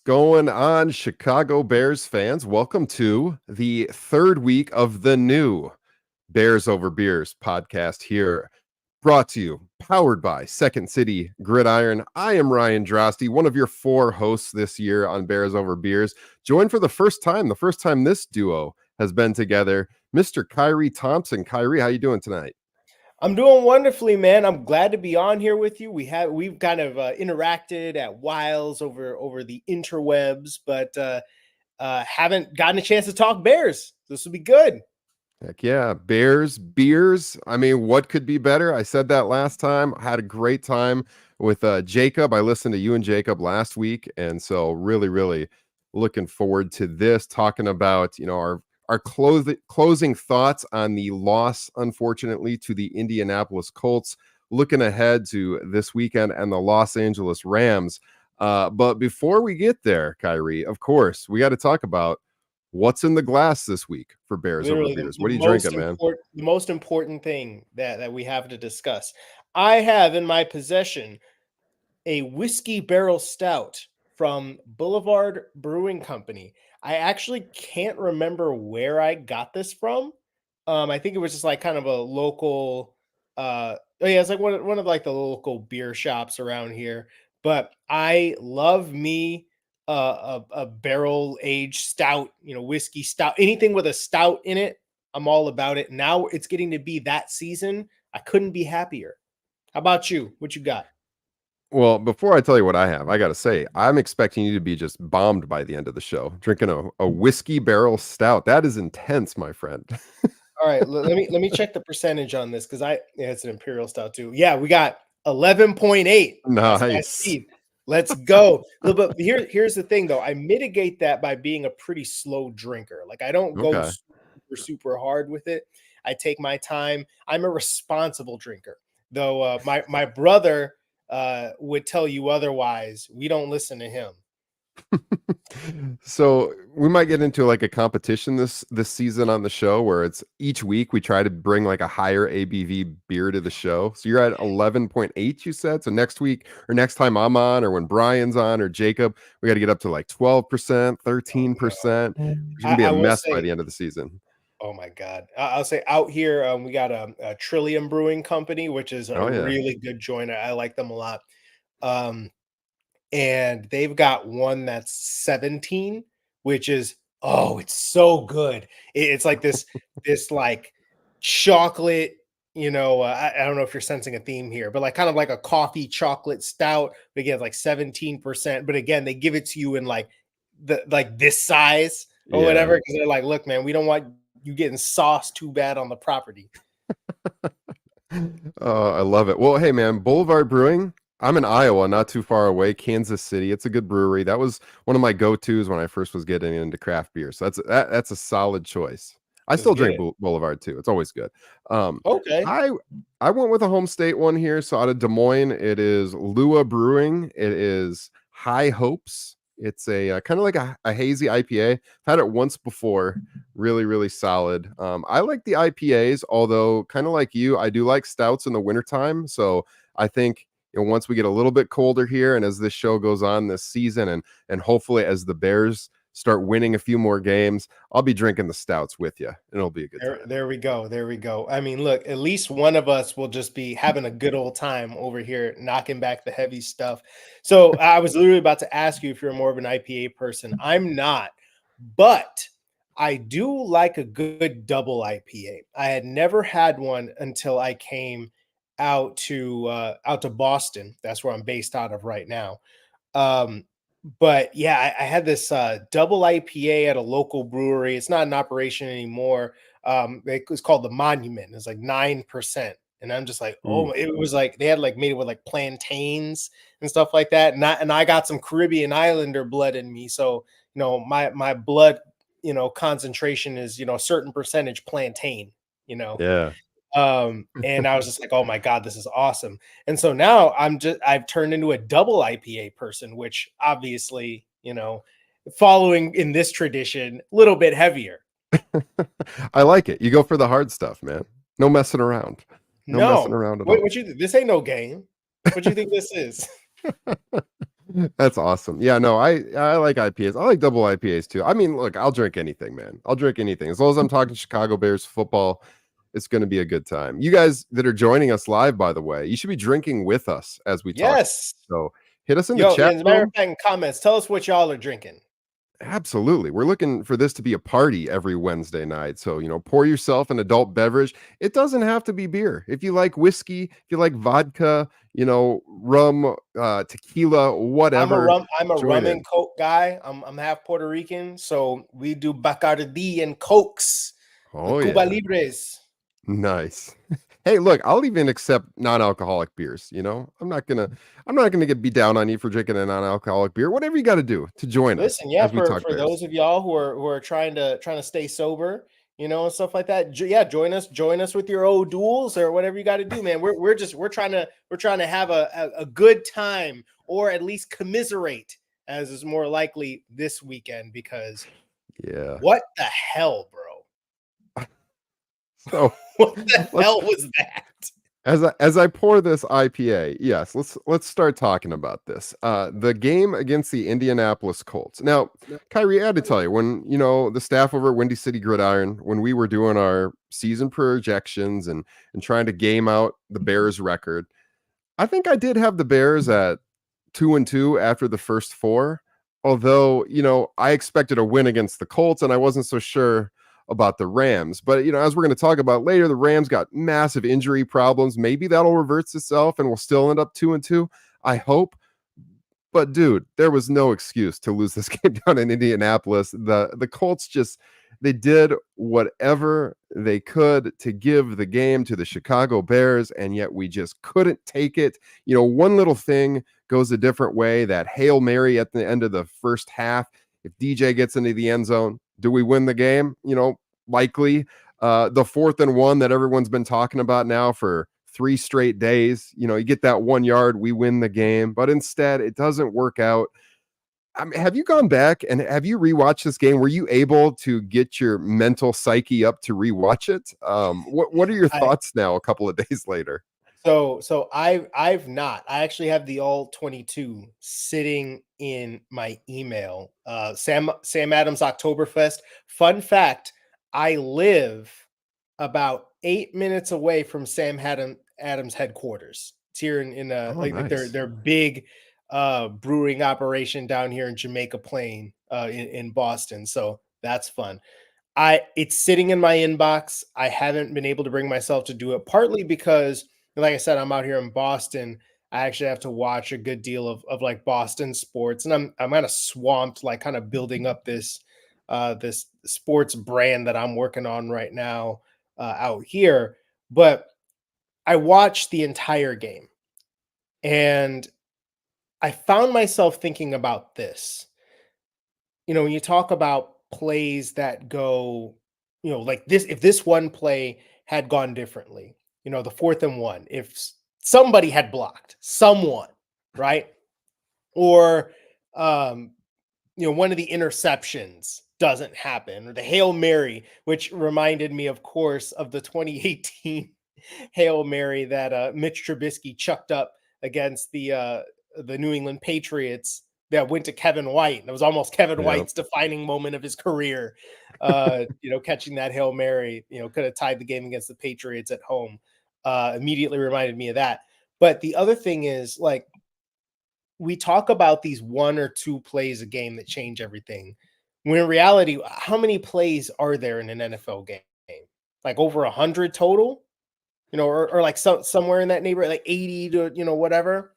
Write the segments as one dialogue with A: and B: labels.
A: going on, Chicago Bears fans? Welcome to the third week of the new Bears Over Beers podcast here, brought to you, powered by Second City Gridiron. I am Ryan Droste, one of your four hosts this year on Bears Over Beers, joined for the first time this duo has been together, Mr. Khari Thompson. Khari, how you doing tonight?
B: I'm doing wonderfully, man. I'm glad to be on here with you. We've kind of interacted at whiles over the interwebs, but haven't gotten a chance to talk Bears. This will be good.
A: Heck yeah, Bears, beers. I mean, what could be better? I said that last time. I had a great time with Jacob. I listened to you and Jacob last week, and so really looking forward to this, talking about, our closing thoughts on the loss, unfortunately, to the Indianapolis Colts, looking ahead to this weekend and the Los Angeles Rams. But before we get there, Khari, of course, we got to talk about what's in the glass this week for Bears Over Beers. What are you drinking, man?
B: The most important thing that we have to discuss. I have in my possession a whiskey barrel stout from Boulevard Brewing Company. I actually can't remember where I got this from. I think it was just like kind of a local it's like one of like the local beer shops around here. But I love me a barrel aged stout, whiskey stout, anything with a stout in it. I'm all about it. Now it's getting to be that season. I couldn't be happier. How about you? What you got?
A: Well, before I tell you what I have, I got to say, I'm expecting you to be just bombed by the end of the show, drinking a whiskey barrel stout. That is intense, my friend.
B: All right, let me check the percentage on this because it's an imperial stout too. Yeah, we got 11.8.
A: Nice.
B: Let's go. But here's the thing, though. I mitigate that by being a pretty slow drinker. Like I don't go super hard with it. I take my time. I'm a responsible drinker, though. My brother would tell you otherwise. We don't listen to him.
A: So we might get into like a competition this season on the show where it's each week we try to bring like a higher ABV beer to the show. So you're at 11.8, you said. So next week or next time I'm on, or when Brian's on, or Jacob, we got to get up to like 12%, 13%. It's gonna be a mess by the end of the season.
B: Oh my God. I'll say out here, we got a Trillium Brewing Company, which is a really good joint. I like them a lot. And they've got one that's 17, which is, it's so good. It's like this like chocolate, I don't know if you're sensing a theme here, but like kind of like a coffee chocolate stout, but again, like 17%. But again, they give it to you in like this size or whatever. Cause they're like, look, man, we don't want you getting sauce too bad on the property.
A: Oh, I love it. Well, hey man, Boulevard Brewing. I'm in Iowa, not too far away, Kansas City. It's a good brewery. That was one of my go-tos when I first was getting into craft beer. So that's a solid choice. I still drink Boulevard too. It's always good.
B: Okay.
A: I went with a home state one here. So out of Des Moines, it is Lua Brewing. It is High Hopes. It's a kind of like a hazy IPA. Had it once before. Really solid. I like the IPAs, although kind of like you, I do like stouts in the wintertime. So I think once we get a little bit colder here, and as this show goes on this season, and hopefully as the Bears start winning a few more games, I'll be drinking the stouts with you, and it'll be a good time.
B: There we go. I mean, look, at least one of us will just be having a good old time over here, knocking back the heavy stuff. So I was literally about to ask you if you're more of an IPA person. I'm not, but I do like a good double IPA. I had never had one until I came out to Boston. That's where I'm based out of right now. But yeah, I had this double IPA at a local brewery. It's not in operation anymore. It was called the Monument. It's like 9%. And I'm just like, it was like they had like made it with like plantains and stuff like that. And I got some Caribbean Islander blood in me. So, my blood, concentration is, a certain percentage plantain,
A: Yeah.
B: And I was just like, oh my God, this is awesome. And so now I've turned into a double IPA person, which obviously, following in this tradition, a little bit heavier.
A: I like it. You go for the hard stuff, man. No messing around. No messing around at all.
B: This ain't no game. What do you think this is?
A: That's awesome. Yeah, no, I like IPAs. I like double IPAs too. I mean, look, I'll drink anything, man. I'll drink anything. As long as I'm talking Chicago Bears football, it's going to be a good time. You guys that are joining us live, by the way, you should be drinking with us as we talk.
B: Yes.
A: So hit us in the
B: Yo,
A: chat
B: as a matter of
A: room.
B: fact, in comments, tell us what y'all are drinking.
A: Absolutely. We're looking for this to be a party every Wednesday night. So, pour yourself an adult beverage. It doesn't have to be beer. If you like whiskey, if you like vodka, rum, tequila, whatever,
B: I'm a
A: join
B: rum
A: in.
B: and coke guy. I'm half Puerto Rican, so we do Bacardi and cokes, the
A: Oh,
B: Cuba
A: yeah.
B: Libres.
A: Nice. Hey, look, I'll even accept non-alcoholic beers, I'm not gonna get beat down on you for drinking a non-alcoholic beer. Whatever you got to do to join us
B: Listen, yeah,
A: as we
B: for
A: talk
B: for
A: bears.
B: those of y'all who are trying to stay sober, and stuff like that. Yeah, join us with your old duels or whatever you got to do, man. We're trying to have a good time, or at least commiserate, as is more likely this weekend, because
A: Yeah.
B: what the hell, bro?
A: So
B: What the
A: let's
B: hell was that?
A: as I pour this IPA, yes, let's start talking about this. The game against the Indianapolis Colts. Now, Kyrie, I had to tell you, when the staff over at Windy City Gridiron, when we were doing our season projections and trying to game out the Bears record, I think I did have the Bears at 2-2 after the first four. Although, I expected a win against the Colts and I wasn't so sure about the Rams. But, as we're going to talk about later, the Rams got massive injury problems. Maybe that'll reverse itself and we'll still end up 2-2. I hope. But dude, there was no excuse to lose this game down in Indianapolis. The Colts just they did whatever they could to give the game to the Chicago Bears, and yet we just couldn't take it. One little thing goes a different way. That Hail Mary at the end of the first half. If DJ gets into the end zone, do we win the game? Likely. The 4th-and-1 that everyone's been talking about now for 3 straight days. You get that 1 yard, we win the game. But instead, it doesn't work out. I mean, have you gone back and have you rewatched this game? Were you able to get your mental psyche up to rewatch it? What are your
B: I
A: thoughts now, a couple of days later?
B: So I've not. I actually have the all 22 sitting in my email. Sam Adams Oktoberfest. Fun fact: I live about 8 minutes away from Adams headquarters. It's here in
A: Oh,
B: like
A: nice.
B: their big brewing operation down here in Jamaica Plain, in Boston. So that's fun. It's sitting in my inbox. I haven't been able to bring myself to do it, partly because, like I said, I'm out here in Boston. I actually have to watch a good deal of like Boston sports, and I'm kind of swamped, like kind of building up this sports brand that I'm working on right now, out here. But I watched the entire game, and I found myself thinking about this. When you talk about plays that go, like this, if this one play had gone differently, the 4th-and-1, if somebody had blocked someone, right? Or, um, one of the interceptions doesn't happen, or the Hail Mary, which reminded me, of course, of the 2018 Hail Mary that Mitch Trubisky chucked up against the New England Patriots, that went to Kevin White. And it was almost Kevin
A: Yeah.
B: White's defining moment of his career. Catching that Hail Mary, could have tied the game against the Patriots at home. Immediately reminded me of that. But the other thing is, like, we talk about these one or two plays a game that change everything. When in reality, how many plays are there in an NFL game? Like over 100 total? Or like somewhere in that neighborhood, like 80 to whatever.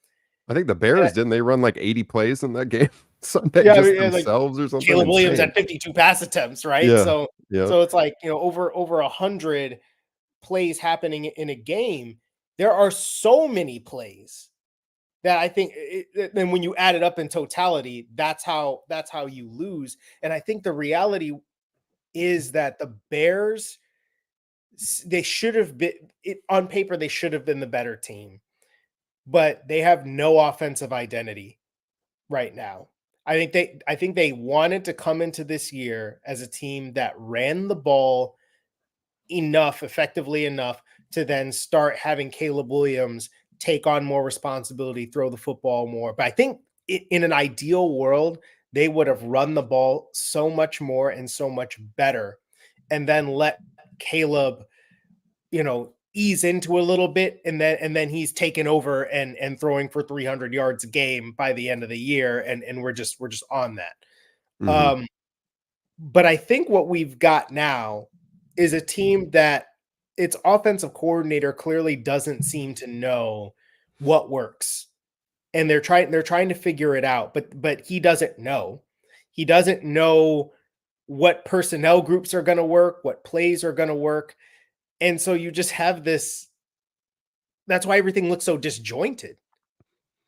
A: I think the
B: And
A: Bears, didn't they run like 80 plays in that game? Sunday,
B: yeah, I mean,
A: just
B: yeah, like
A: themselves or something
B: Caleb Williams
A: insane.
B: had 52 pass attempts, right?
A: Yeah.
B: So
A: Yeah.
B: so it's like, over 100 plays happening in a game. There are so many plays that I think then when you add it up in totality, that's how you lose. And I think the reality is that the Bears, they should have been, on paper, they should have been the better team, but they have no offensive identity right now. I think they wanted to come into this year as a team that ran the ball effectively enough, to then start having Caleb Williams take on more responsibility, throw the football more. But I think in an ideal world, they would have run the ball so much more and so much better, and then let Caleb, ease into a little bit, and then he's taken over and throwing for 300 yards a game by the end of the year, and we're just on that.
A: Mhm.
B: Um, but I think what we've got now is a team that its offensive coordinator clearly doesn't seem to know what works, and they're trying to figure it out, but he doesn't know. He doesn't know what personnel groups are going to work, what plays are going to work. And so you just have this, that's why everything looks so disjointed.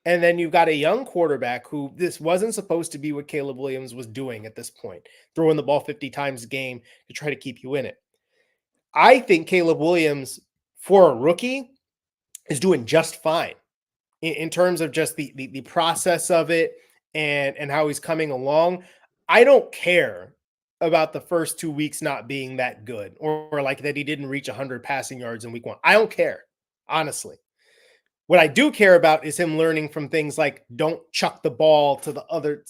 B: And then you've got a young quarterback who, this wasn't supposed to be what Caleb Williams was doing at this point, throwing the ball 50 times a game to try to keep you in it. I think Caleb Williams, for a rookie, is doing just fine in terms of just the process of it, and how he's coming along. I don't care about the first 2 weeks not being that good, or like that he didn't reach 100 passing yards in week 1. I don't care, honestly. What I do care about is him learning from things like, don't chuck the ball to the other,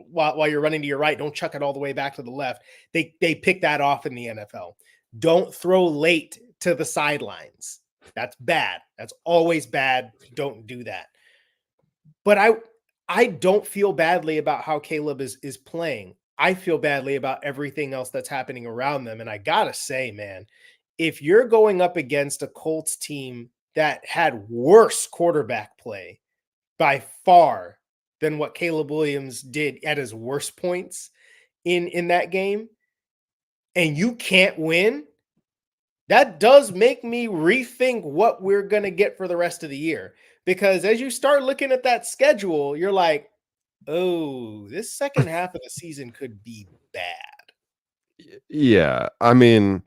B: while you're running to your right, don't chuck it all the way back to the left. They pick that off in the NFL. Don't throw late to the sidelines. That's bad. That's always bad. Don't do that. But I don't feel badly about how Caleb is playing. I feel badly about everything else that's happening around them. And I gotta say, man, if you're going up against a Colts team that had worse quarterback play by far than what Caleb Williams did at his worst points in that game, and you can't win, that does make me rethink what we're going to get for the rest of the year. Because as you start looking at that schedule, you're like, oh, this second half of the season could be bad.
A: Yeah, I mean,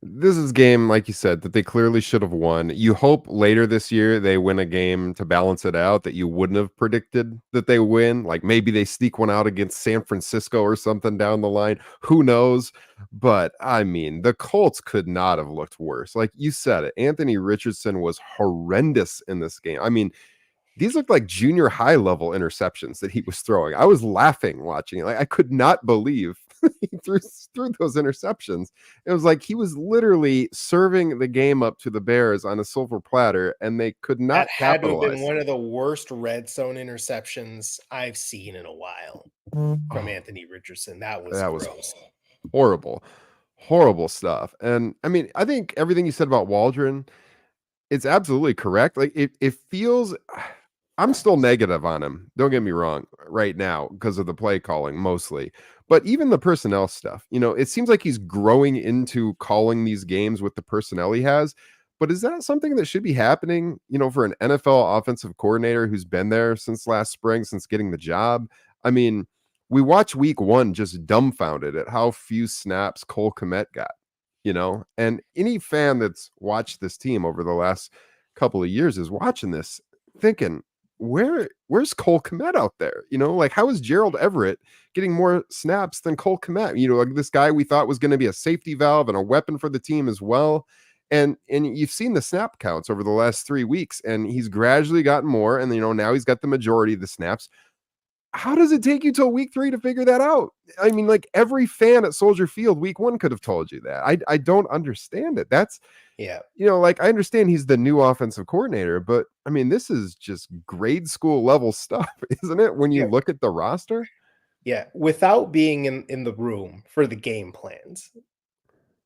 A: this is a game, like you said, that they clearly should have won. You hope later this year they win a game to balance it out that you wouldn't have predicted that they win. Like maybe they sneak one out against San Francisco or something down the line. Who knows? But I mean, the Colts could not have looked worse. Like you said it, Anthony Richardson was horrendous in this game. I mean, these looked like junior high level interceptions that he was throwing. I was laughing watching it. Like I could not believe he threw those interceptions. It was like he was literally serving the game up to the Bears on a silver platter, and they could not
B: That had to have been
A: capitalize.
B: one of the worst red zone interceptions I've seen in a while from
A: Oh,
B: Anthony Richardson. That was
A: that was
B: gross.
A: horrible, horrible stuff. And I mean, I think everything you said about Waldron, it's absolutely correct. Like it feels I'm still negative on him. Don't get me wrong right now because of the play calling mostly. But even the personnel stuff, it seems like he's growing into calling these games with the personnel he has. But is that something that should be happening, for an NFL offensive coordinator who's been there since last spring, since getting the job? I mean, we watch week 1 just dumbfounded at how few snaps Cole Kmet got, and any fan that's watched this team over the last couple of years is watching this thinking, where's Cole Kmet out there? Like how is Gerald Everett getting more snaps than Cole Kmet? Like this guy we thought was going to be a safety valve and a weapon for the team as well. And you've seen the snap counts over the last 3 weeks, and he's gradually gotten more. And now he's got the majority of the snaps. How does it take you till week 3 to figure that out? I mean, like every fan at Soldier Field week 1 could have told you that. I don't understand it. That's
B: Yeah.
A: like I understand he's the new offensive coordinator, but I mean, this is just grade school level stuff, isn't it? When you
B: Yeah.
A: look at the roster.
B: Yeah. Without being in the room for the game plans,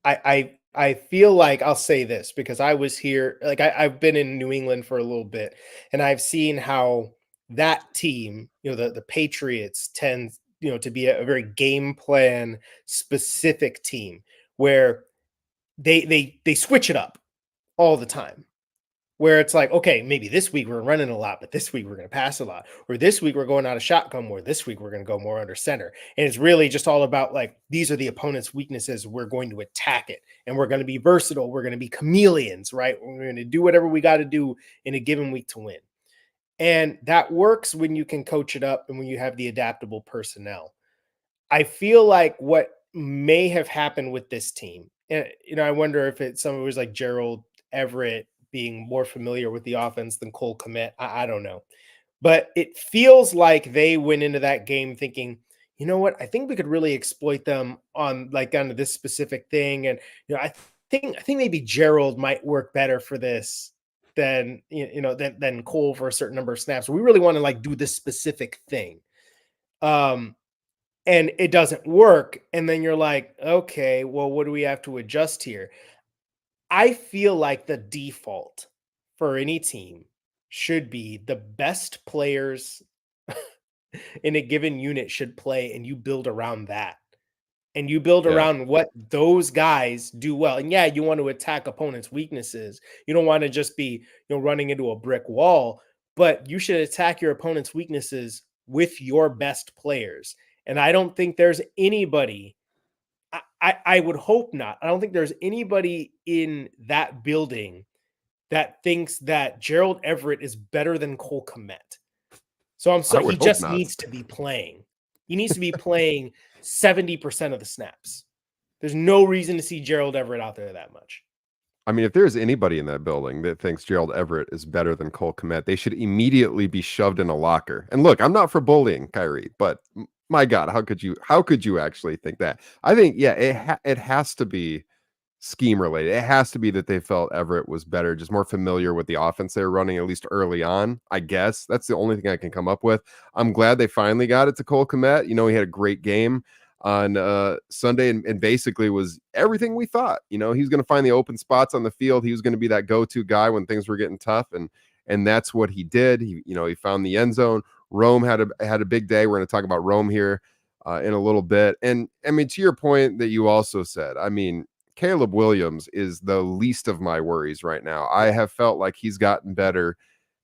B: I feel like I'll say this because I was here, like I've been in New England for a little bit, and I've seen how that team, the Patriots tend, to be a very game plan specific team where they switch it up all the time. Where it's like, okay, maybe this week we're running a lot, but this week we're going to pass a lot. Or this week we're going out of shotgun more. This week we're going to go more under center. And it's really just all about like, these are the opponent's weaknesses. We're going to attack it. And we're going to be versatile. We're going to be chameleons, right? We're going to do whatever we got to do in a given week to win. And that works when you can coach it up and when you have the adaptable personnel. I feel like what may have happened with this team, and I wonder if it's someone who's like Gerald Everett being more familiar with the offense than Cole Kmet. I don't know. But it feels like they went into that game thinking, you know what, I think we could really exploit them on like on this specific thing. And I think maybe Gerald might work better for this than than Cole for a certain number of snaps. We really want to like do this specific thing. Um, and it doesn't work. And then you're like, okay, well, what do we have to adjust here? I feel like the default for any team should be the best players in a given unit should play, and you build around that. And you build
A: Yeah,
B: around what those guys do well. And yeah, you want to attack opponents' weaknesses. You don't want to just be, running into a brick wall, but you should attack your opponent's weaknesses with your best players. And I don't think there's anybody I would hope not. I don't think there's anybody in that building that thinks that Gerald Everett is better than Cole Kmet. So
A: I
B: he
A: would hope
B: just
A: not.
B: needs to be playing. He needs to be playing 70% of the snaps. There's no reason to see Gerald Everett out there that much.
A: I mean, if there's anybody in that building that thinks Gerald Everett is better than Cole Kmet, they should immediately be shoved in a locker. And look, I'm not for bullying Khari, but my God, how could you actually think that? I think, yeah, it has to be scheme related. It has to be that they felt Everett was better, just more familiar with the offense they were running, at least early on. I guess that's the only thing I can come up with. I'm glad they finally got it to Cole Kmet. He had a great game on Sunday and basically was everything we thought. He was going to find the open spots on the field. He was going to be that go-to guy when things were getting tough, and that's what he did. He found the end zone. Rome had a big day. We're going to talk about Rome here in a little bit. And I mean, to your point that you also said, I mean, Caleb Williams is the least of my worries right now. I have felt like he's gotten better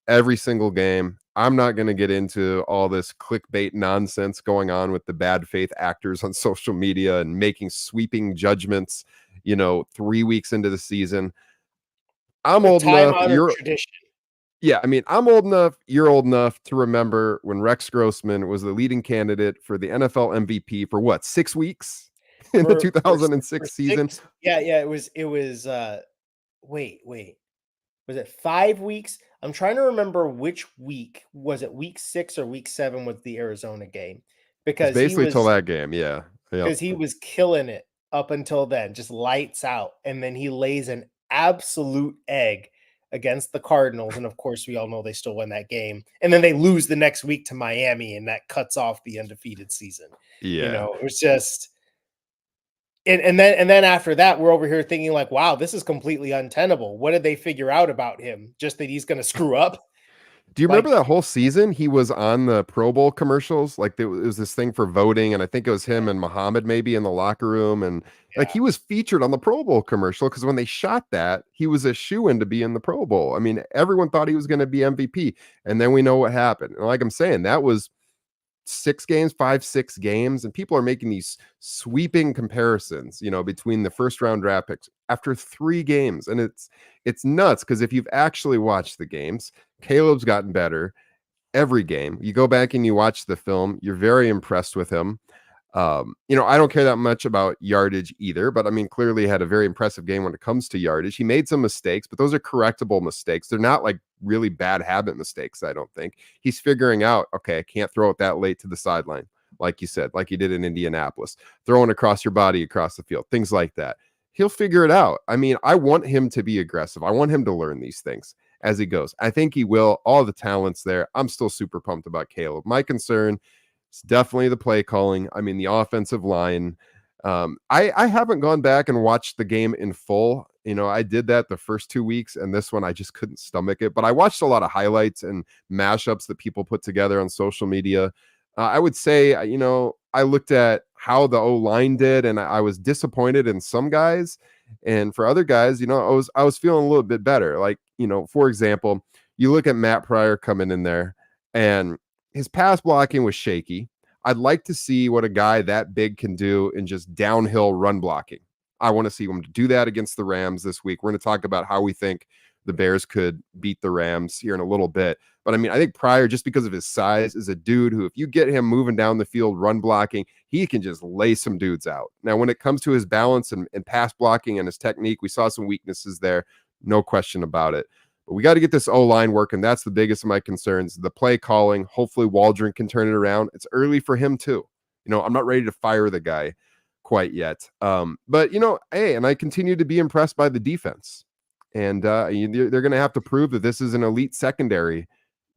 A: every single game. I'm not going to get into all this clickbait nonsense going on with the bad faith actors on social media and making sweeping judgments, 3 weeks into the season. I'm
B: A
A: old enough.
B: time-honored tradition.
A: Yeah, I mean, I'm old enough. You're old enough to remember when Rex Grossman was the leading candidate for the NFL MVP for what, 6 weeks in the
B: For
A: 2006 season?
B: 6. Yeah, it was wait. Was it 5 weeks? I'm trying to remember which week. Was it week 6 or week 7 was the Arizona game?
A: It's
B: Because he
A: basically till
B: was
A: that game. Yeah. Yep.
B: because he was killing it up until then, just lights out. And then he lays an absolute egg against the Cardinals. And of course, we all know they still win that game. And then they lose the next week to Miami, and that cuts off the undefeated season.
A: Yeah.
B: It was just and then after that, we're over here thinking like, wow, this is completely untenable. What did they figure out about him? Just that he's gonna screw up?
A: Do you remember
B: Like,
A: that whole season? He was on the Pro Bowl commercials. Like there was this thing for voting, and I think it was him and Muhammad maybe in the locker room, and like
B: yeah.
A: he was featured on the Pro Bowl commercial because when they shot that, he was a shoe-in to be in the Pro Bowl. I mean, everyone thought he was going to be MVP, and then we know what happened. And like I'm saying, that was 6 games, and people are making these sweeping comparisons, between the first round draft picks after 3 games, and it's nuts because if you've actually watched the games, Caleb's gotten better every game. You go back and you watch the film, you're very impressed with him. I don't care that much about yardage either, but I mean, clearly he had a very impressive game when it comes to yardage. He made some mistakes, but those are correctable mistakes. They're not like really bad habit mistakes, I don't think. He's figuring out, okay, I can't throw it that late to the sideline, like you said, like you did in Indianapolis, throwing across your body across the field, things like that. He'll figure it out. I mean, I want him to be aggressive. I want him to learn these things as he goes. I think he will. All the talent's there. I'm still super pumped about Caleb. My concern, it's definitely the play calling. I mean, the offensive line. I haven't gone back and watched the game in full. I did that the first 2 weeks, and this one I just couldn't stomach it. But I watched a lot of highlights and mashups that people put together on social media. I would say, I looked at how the O line did, and I was disappointed in some guys, and for other guys, I was feeling a little bit better. Like, for example, you look at Matt Pryor coming in there, and his pass blocking was shaky. I'd like to see what a guy that big can do in just downhill run blocking. I want to see him do that against the Rams this week. We're going to talk about how we think the Bears could beat the Rams here in a little bit. But I mean, I think Pryor, just because of his size, is a dude who, if you get him moving down the field, run blocking, he can just lay some dudes out. Now, when it comes to his balance and pass blocking and his technique, we saw some weaknesses there. No question about it. But we got to get this O-line working. That's the biggest of my concerns. The play calling. Hopefully Waldron can turn it around. It's early for him too. I'm not ready to fire the guy quite yet. But hey, and I continue to be impressed by the defense. And they're going to have to prove that this is an elite secondary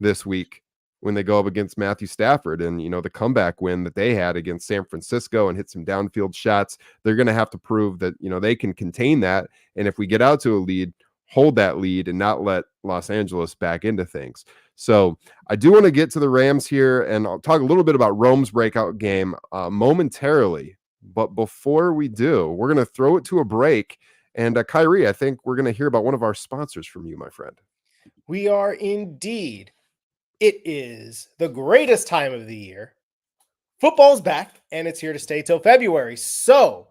A: this week when they go up against Matthew Stafford. And, the comeback win that they had against San Francisco and hit some downfield shots, they're going to have to prove that, they can contain that. And if we get out to a lead, hold that lead and not let Los Angeles back into things. So I do want to get to the Rams here, and I'll talk a little bit about Rome's breakout game momentarily. But before we do, we're going to throw it to a break. And Khari, I think we're going to hear about one of our sponsors from you, my friend.
B: We are indeed. It is the greatest time of the year. Football's back, and it's here to stay till February. So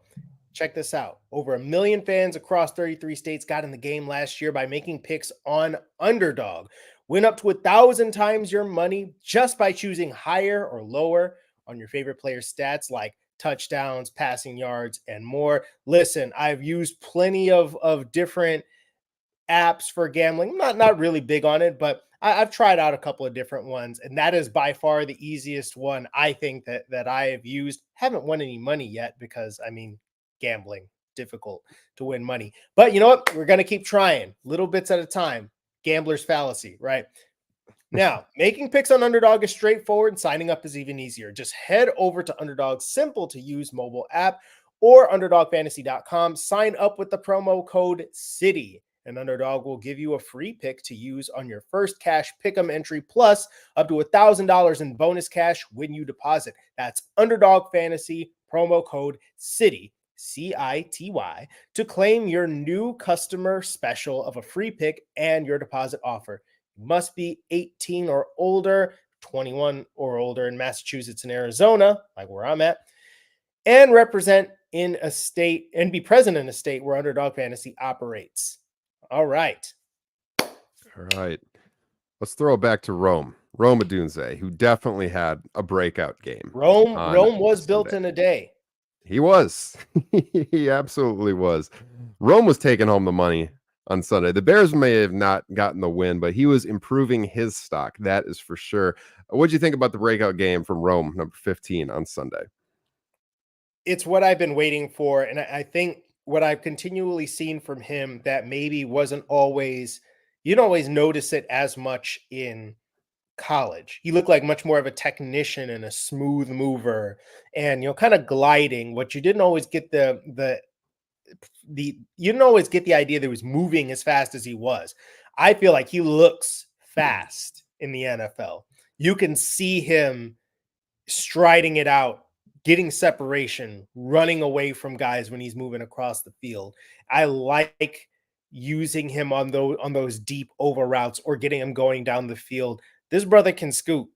B: check this out. Over 1 million fans across 33 states got in the game last year by making picks on Underdog. Win up to 1,000 times your money just by choosing higher or lower on your favorite player's stats like touchdowns, passing yards, and more. Listen, I've used plenty of different apps for gambling. Not really big on it, but I've tried out a couple of different ones, and that is by far the easiest one I think that I have used. Haven't won any money yet because, gambling, difficult to win money. But you know what? We're going to keep trying, little bits at a time. Gambler's fallacy, right? Now, making picks on Underdog is straightforward, and signing up is even easier. Just head over to Underdog's simple-to-use mobile app or UnderdogFantasy.com. Sign up with the promo code CITY, and Underdog will give you a free pick to use on your first cash pick'em entry, plus up to $1,000 in bonus cash when you deposit. That's Underdog Fantasy, promo code CITY, CITY, to claim your new customer special of a free pick and your deposit offer. You must be 18 or older, 21 or older in Massachusetts and Arizona, like where I'm at, and represent in a state and be present in a state where Underdog Fantasy operates. All right.
A: Let's throw it back to Rome Odunze, who definitely had a breakout game.
B: Rome was
A: Sunday.
B: built in a day.
A: He was. He absolutely was. Rome was taking home the money on Sunday. The Bears may have not gotten the win, but he was improving his stock. That is for sure. What'd you think about the breakout game from Rome, number 15 on Sunday?
B: It's what I've been waiting for. And I think what I've continually seen from him that maybe wasn't always, you don't always notice it as much in college. He looked like much more of a technician and a smooth mover and, kind of gliding, what you didn't always get you didn't always get the idea that he was moving as fast as he was. I feel like he looks fast in the NFL. You can see him striding it out, getting separation, running away from guys when he's moving across the field. I like using him on those deep over routes or getting him going down the field. This brother can scoot,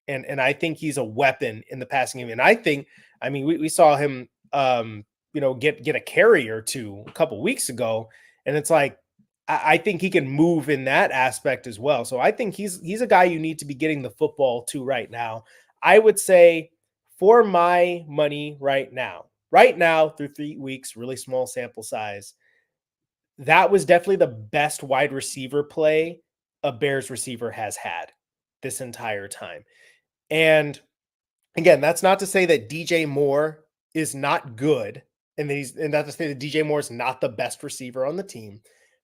B: and I think he's a weapon in the passing game. And I think, we saw him get a carry or two a couple weeks ago, and it's like I think he can move in that aspect as well. So I think he's a guy you need to be getting the football to right now. I would say for my money right now through 3 weeks, really small sample size, that was definitely the best wide receiver play a Bears receiver has had this entire time. And again, that's not to say that DJ Moore is not good, and not to say that DJ Moore is not the best receiver on the team,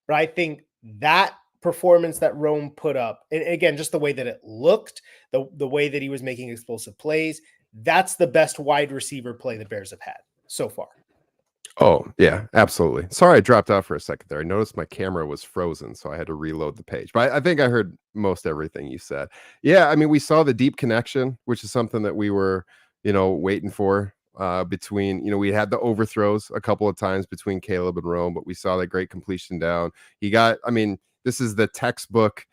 B: but I think that performance that Rome put up, and again, just the way that it looked, the way that he was making explosive plays, that's the best wide receiver play the Bears have had so far.
A: Oh, yeah, absolutely. Sorry, I dropped out for a second there. I noticed my camera was frozen, so I had to reload the page. But I think I heard most everything you said. Yeah, we saw the deep connection, which is something that we were, waiting for between, we had the overthrows a couple of times between Caleb and Rome, but we saw that great completion down. He got, this is the textbook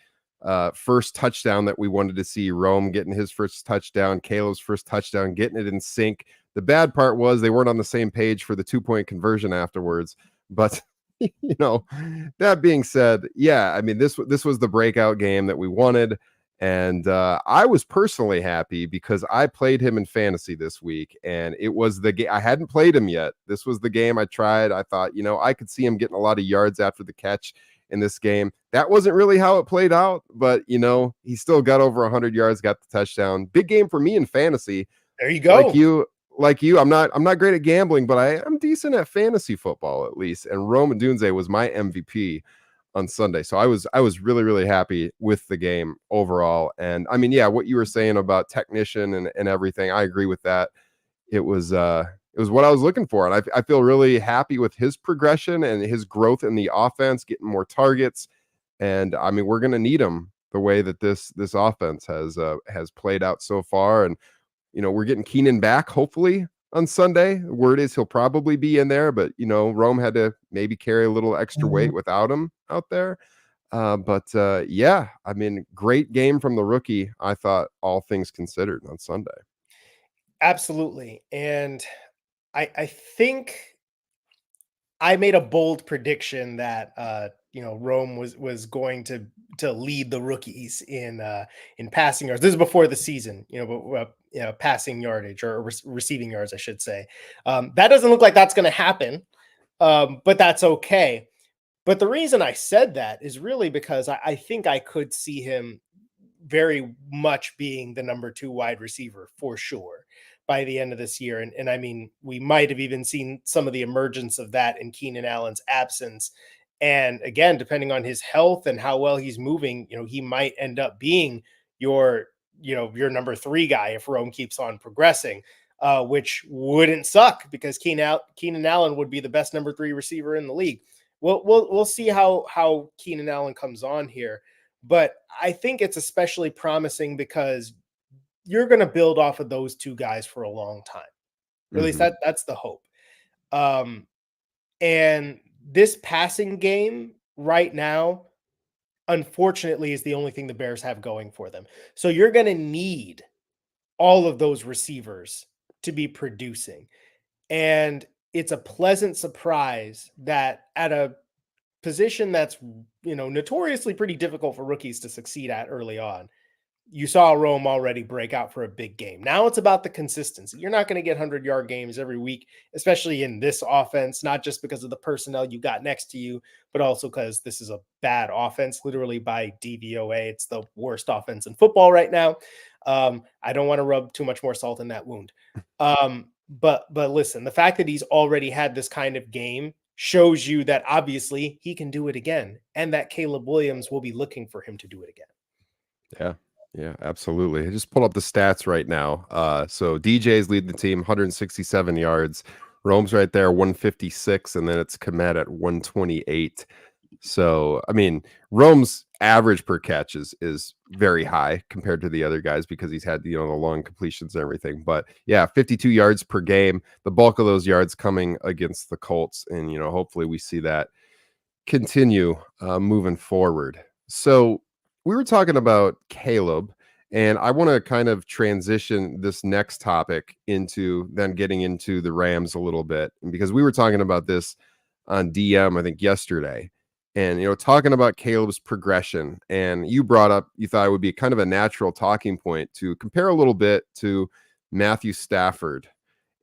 A: first touchdown that we wanted to see. Rome getting his first touchdown, Caleb's first touchdown, getting it in sync. The bad part was they weren't on the same page for the 2-point conversion afterwards. But, that being said, yeah, this was the breakout game that we wanted. And I was personally happy because I played him in fantasy this week, and it was the game. I hadn't played him yet. This was the game I tried. I thought, I could see him getting a lot of yards after the catch in this game. That wasn't really how it played out, but he still got over 100 yards, got the touchdown. Big game for me in fantasy.
B: There you
A: Like
B: go.
A: you, I'm not great at gambling, but I'm decent at fantasy football at least. And Rome Odunze was my MVP on Sunday. So I was really, really happy with the game overall. And I mean, yeah, what you were saying about technician and everything, I agree with that. It was what I was looking for. And I feel really happy with his progression and his growth in the offense, getting more targets. And I mean, we're gonna need him the way that this offense has played out so far. And we're getting Keenan back hopefully on Sunday. Word is he'll probably be in there, but Rome had to maybe carry a little extra weight without him out there. But yeah, I mean, great game from the rookie, I thought, all things considered on Sunday.
B: Absolutely. And I think I made a bold prediction that Rome was going to lead the rookies in passing yards. This is before the season, but passing yardage or receiving yards, I should say. That doesn't look like that's going to happen, but that's okay. But the reason I said that is really because I think I could see him very much being the number 2 wide receiver for sure by the end of this year. And I mean, we might have even seen some of the emergence of that in Keenan Allen's absence. And again, depending on his health and how well he's moving, he might end up being your number 3 guy if Rome keeps on progressing, which wouldn't suck because Keenan Allen would be the best number 3 receiver in the league. We'll see how Keenan Allen comes on here. But I think it's especially promising because you're going to build off of those 2 guys for a long time. Or at least that's the hope. And this passing game right now, unfortunately, is the only thing the Bears have going for them. So you're going to need all of those receivers to be producing. And it's a pleasant surprise that at a position that's notoriously pretty difficult for rookies to succeed at early on, you saw Rome already break out for a big game. Now it's about the consistency. You're not going to get 100-yard games every week, especially in this offense, not just because of the personnel you got next to you, but also because this is a bad offense. Literally by DVOA, it's the worst offense in football right now. I don't want to rub too much more salt in that wound. But listen, the fact that he's already had this kind of game shows you that obviously he can do it again, and that Caleb Williams will be looking for him to do it again.
A: Yeah. Yeah, absolutely. I just pulled up the stats right now. So DJ's leading the team, 167 yards. Rome's right there, 156, and then it's Komet at 128. So, I mean, Rome's average per catch is very high compared to the other guys because he's had, the long completions and everything. But yeah, 52 yards per game. The bulk of those yards coming against the Colts. And, hopefully we see that continue moving forward. So we were talking about Caleb, and I want to kind of transition this next topic into then getting into the Rams a little bit, because we were talking about this on DM, I think yesterday, and talking about Caleb's progression. And you brought up, you thought it would be kind of a natural talking point to compare a little bit to Matthew Stafford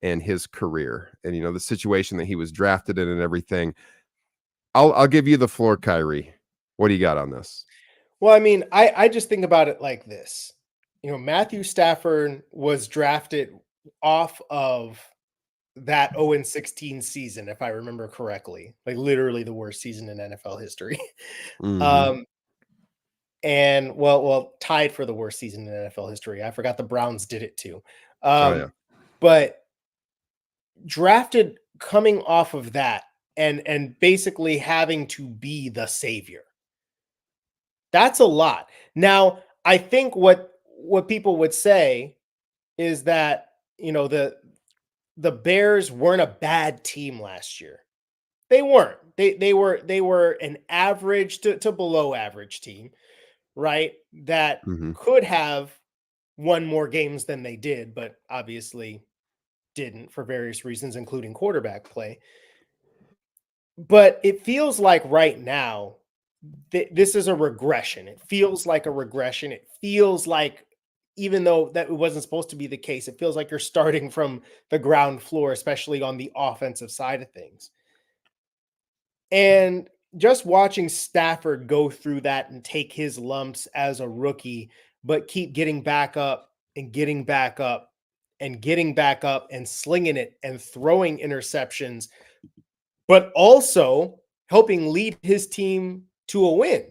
A: and his career, and the situation that he was drafted in and everything. I'll give you the floor, Khari. What do you got on this?
B: Well, I mean, I just think about it like this. Matthew Stafford was drafted off of that 0-16 season, if I remember correctly, like literally the worst season in NFL history.
A: Mm-hmm.
B: um, and well, tied for the worst season in NFL history. I forgot the Browns did it too.
A: Oh yeah.
B: But drafted coming off of that and basically having to be the savior. That's a lot. Now, I think what people would say is that, the Bears weren't a bad team last year. They weren't. They were an average to below average team, right? That
A: Mm-hmm.
B: could have won more games than they did, but obviously didn't for various reasons, including quarterback play. But it feels like right now this is a regression. It feels like a regression. It feels like, even though that it wasn't supposed to be the case, it feels like you're starting from the ground floor, especially on the offensive side of things. And just watching Stafford go through that and take his lumps as a rookie, but keep getting back up and getting back up and getting back up and slinging it and throwing interceptions, but also helping lead his team to a win,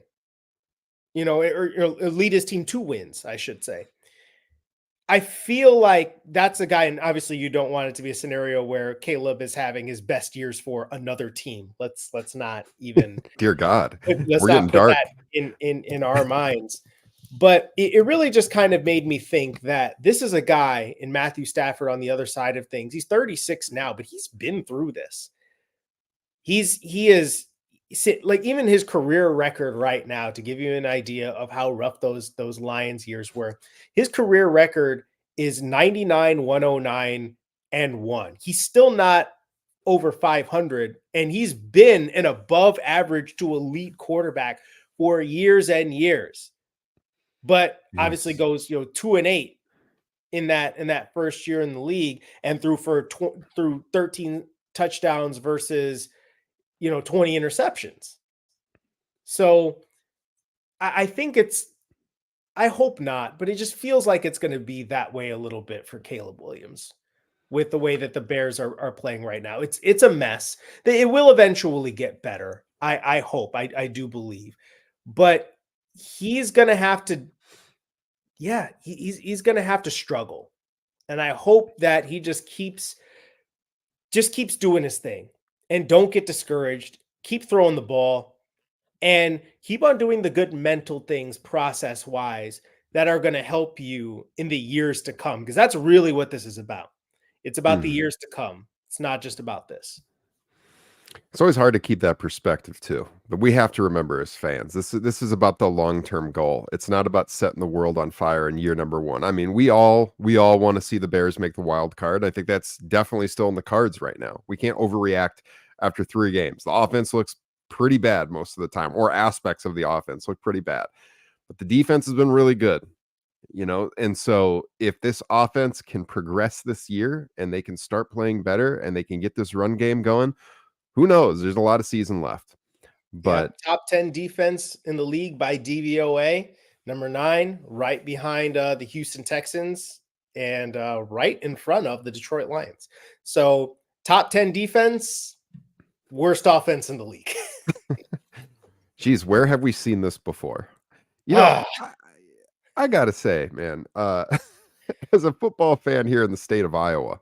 B: or lead his team to wins, I should say. I feel like that's a guy, and obviously you don't want it to be a scenario where Caleb is having his best years for another team. Let's not even
A: Dear God,
B: let's
A: we're
B: not
A: getting
B: put
A: dark.
B: that in our minds. But it really just kind of made me think that this is a guy in Matthew Stafford on the other side of things. He's 36 now, but he's been through this. He is like, even his career record right now, to give you an idea of how rough those Lions years were. His career record is 99, 109, and 1. He's still not over 500, and he's been an above average to elite quarterback for years and years. But obviously
A: Yes.
B: goes 2-8 in that first year in the league, and through 13 touchdowns versus 20 interceptions. So I think I hope not, but it just feels like it's going to be that way a little bit for Caleb Williams with the way that the Bears are playing right now. It's a mess. It will eventually get better. I hope. I do believe. But he's going to have to, yeah, he's going to have to struggle. And I hope that he just keeps doing his thing and don't get discouraged. Keep throwing the ball and keep on doing the good mental things process wise that are going to help you in the years to come, because that's really what this is about. It's about the
A: Mhm.
B: years to come. It's not just about this.
A: It's always hard to keep that perspective too, but we have to remember as fans, this is about the long-term goal. It's not about setting the world on fire in year number one. I mean, we all want to see the Bears make the wild card. I think that's definitely still in the cards right now. We can't overreact after 3 games. The offense looks pretty bad most of the time, or aspects of the offense look pretty bad, but the defense has been really good. And so if this offense can progress this year and they can start playing better and they can get this run game going, who knows? There's a lot of season left.
B: Yeah.
A: But
B: Top 10 defense in the league by DVOA. Number 9, right behind the Houston Texans, and right in front of the Detroit Lions. So top 10 defense, worst offense in the league.
A: geez, where have we seen this before? You know,
B: Ah,
A: I gotta say, man, as a football fan here in the state of Iowa,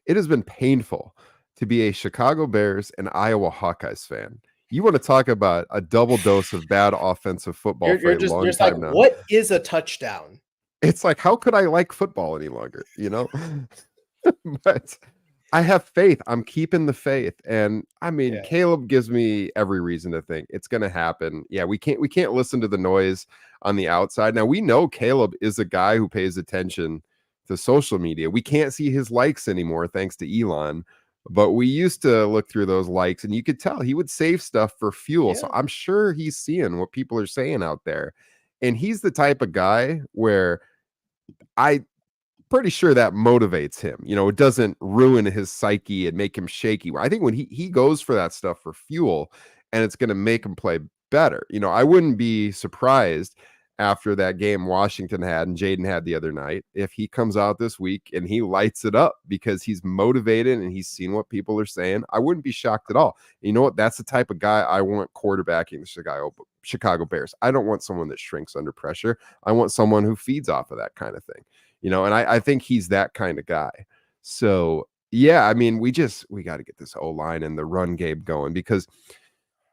A: it has been painful to be a Chicago Bears and Iowa Hawkeyes fan. You want to talk about a double dose of bad offensive football for
B: you're
A: a
B: you're
A: long
B: just like,
A: time now.
B: what is a touchdown?
A: It's like, how could I like football any longer? But I have faith. I'm keeping the faith. And I mean,
B: Yeah.
A: Caleb gives me every reason to think it's going to happen. Yeah, we can't listen to the noise on the outside. Now, we know Caleb is a guy who pays attention to social media. We can't see his likes anymore thanks to Elon, but we used to look through those likes and you could tell he would save stuff for fuel. So
B: Yeah.
A: I'm sure he's seeing what people are saying out there. And he's the type of guy where I pretty sure that motivates him. It doesn't ruin his psyche and make him shaky. I think when he goes for that stuff for fuel, and it's going to make him play better. I wouldn't be surprised after that game Washington had and Jaden had the other night if he comes out this week and he lights it up because he's motivated and he's seen what people are saying. I wouldn't be shocked at all. You know what? That's the type of guy I want quarterbacking the Chicago Bears. I don't want someone that shrinks under pressure. I want someone who feeds off of that kind of thing. And I think he's that kind of guy. So yeah, I mean, we got to get this O line and the run game going because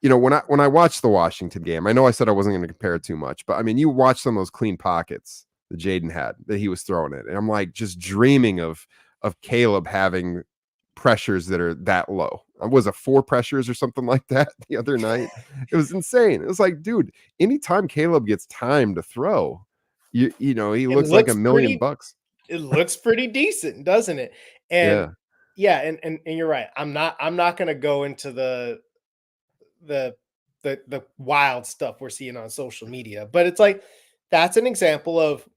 A: when I watched the Washington game, I know I said I wasn't going to compare it too much, but I mean, you watch some of those clean pockets that Jaden had that he was throwing it, and I'm like just dreaming of Caleb having pressures that are that low. Was it 4 pressures or something like that the other night? It was insane. It was like, dude, anytime Caleb gets time to throw, he
B: It
A: looks like a
B: looks
A: million
B: pretty
A: bucks.
B: it looks pretty decent, doesn't it? And
A: Yeah.
B: yeah, and you're right. I'm not gonna go into the the wild stuff we're seeing on social media. But it's like that's an example of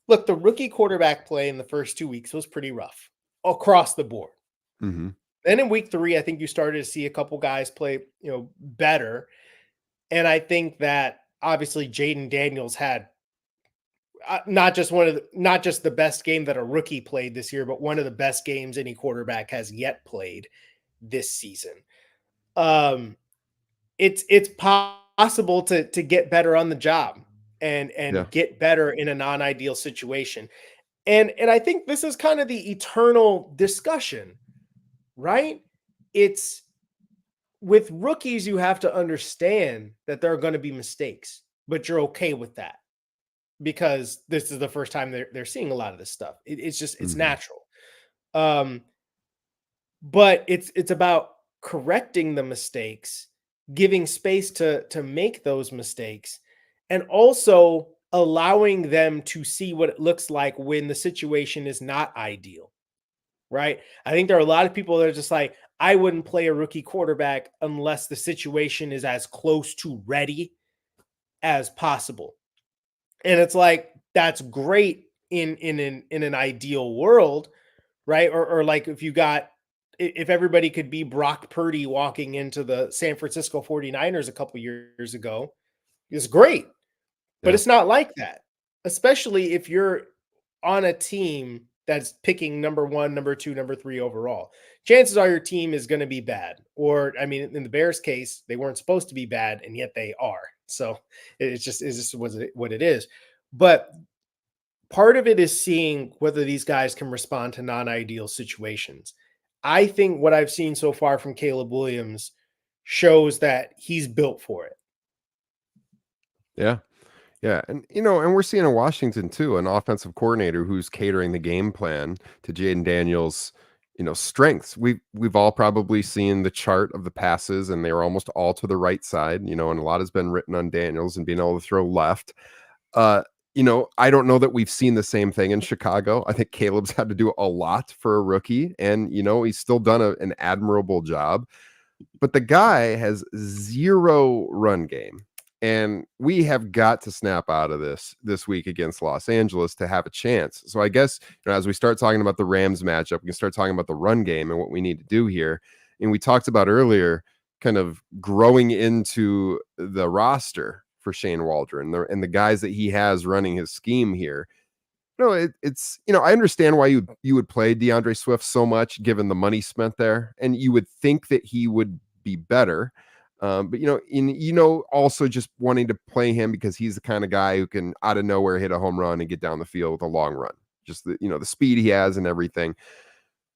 B: look, the rookie quarterback play in the first 2 weeks was pretty rough across the board.
A: Mm-hmm.
B: Then in week 3, I think you started to see a couple guys play, better. And I think that obviously Jaden Daniels had not just the best game that a rookie played this year, but one of the best games any quarterback has yet played this season. It's possible to get better on the job and
A: Yeah.
B: get better in a non-ideal situation. And I think this is kind of the eternal discussion, right? It's with rookies, you have to understand that there are going to be mistakes, but you're okay with that because this is the first time they're seeing a lot of this stuff. It's
A: Mm-hmm.
B: natural. Um, but it's about correcting the mistakes, giving space to make those mistakes, and also allowing them to see what it looks like when the situation is not ideal. Right? I think there are a lot of people that are just like, I wouldn't play a rookie quarterback unless the situation is as close to ready as possible. And it's like that's great in an ideal world, right? Or like if everybody could be Brock Purdy walking into the San Francisco 49ers a couple years ago, it's great. But
A: Yeah.
B: it's not like that, especially if you're on a team that's picking number 1, number 2, number 3 overall. Chances are your team is going to be bad. Or, I mean, in the Bears case, they weren't supposed to be bad, and yet they are. So it's just what it is. But part of it is seeing whether these guys can respond to non-ideal situations. I think what I've seen so far from Caleb Williams shows that he's built for it.
A: Yeah. Yeah, and we're seeing in Washington too, an offensive coordinator who's catering the game plan to Jaden Daniels, strengths. We've all probably seen the chart of the passes, and they were almost all to the right side, and a lot has been written on Daniels and being able to throw left. Uh, I don't know that we've seen the same thing in Chicago. I think Caleb's had to do a lot for a rookie, and he's still done an admirable job. But the guy has zero run game. And we have got to snap out of this week against Los Angeles to have a chance. So I guess as we start talking about the Rams matchup, we can start talking about the run game and what we need to do here. And we talked about earlier, kind of growing into the roster for Shane Waldron and the guys that he has running his scheme here. It's I understand why you would play DeAndre Swift so much given the money spent there, and you would think that he would be better. But also just wanting to play him because he's the kind of guy who can out of nowhere hit a home run and get down the field with a long run. Just the speed he has and everything.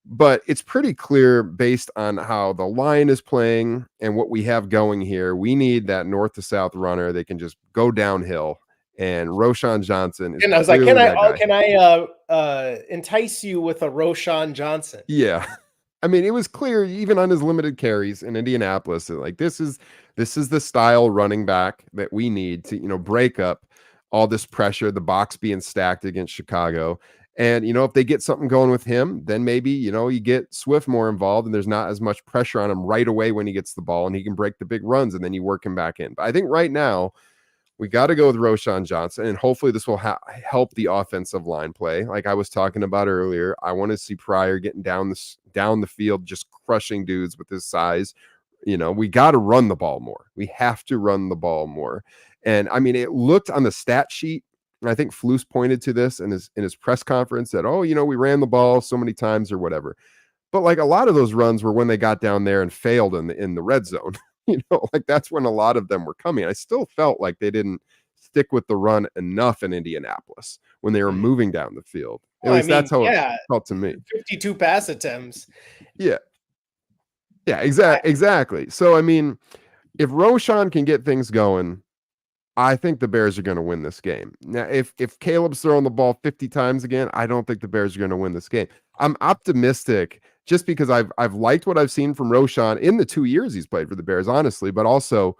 A: But it's pretty clear based on how the line is playing and what we have going here. We need that north to south runner that can just go downhill. And Roschon Johnson is
B: And I was like,
A: clearly that guy.
B: can I entice you with a Roschon Johnson?
A: Yeah. I mean, it was clear even on his limited carries in Indianapolis that like this is the style running back that we need to, break up all this pressure, the box being stacked against Chicago. And if they get something going with him, then maybe, you get Swift more involved and there's not as much pressure on him right away when he gets the ball and he can break the big runs and then you work him back in. But I think right now we got to go with Roschon Johnson, and hopefully this will help the offensive line play. Like I was talking about earlier, I want to see Pryor getting down the field, just crushing dudes with his size. We got to run the ball more. We have to run the ball more. And I mean, it looked on the stat sheet, and I think Flus pointed to this in his press conference that, we ran the ball so many times or whatever. But like a lot of those runs were when they got down there and failed in the red zone. Like that's when a lot of them were coming. I still felt like they didn't stick with the run enough in Indianapolis when they were moving down the field. At least that's how it felt to me.
B: 52 pass attempts.
A: Yeah. Yeah, exactly. So, I mean, if Roschon can get things going, I think the Bears are going to win this game. Now, if Caleb's throwing the ball 50 times again, I don't think the Bears are going to win this game. I'm optimistic just because I've liked what I've seen from Roschon in the 2 years he's played for the Bears, honestly, but also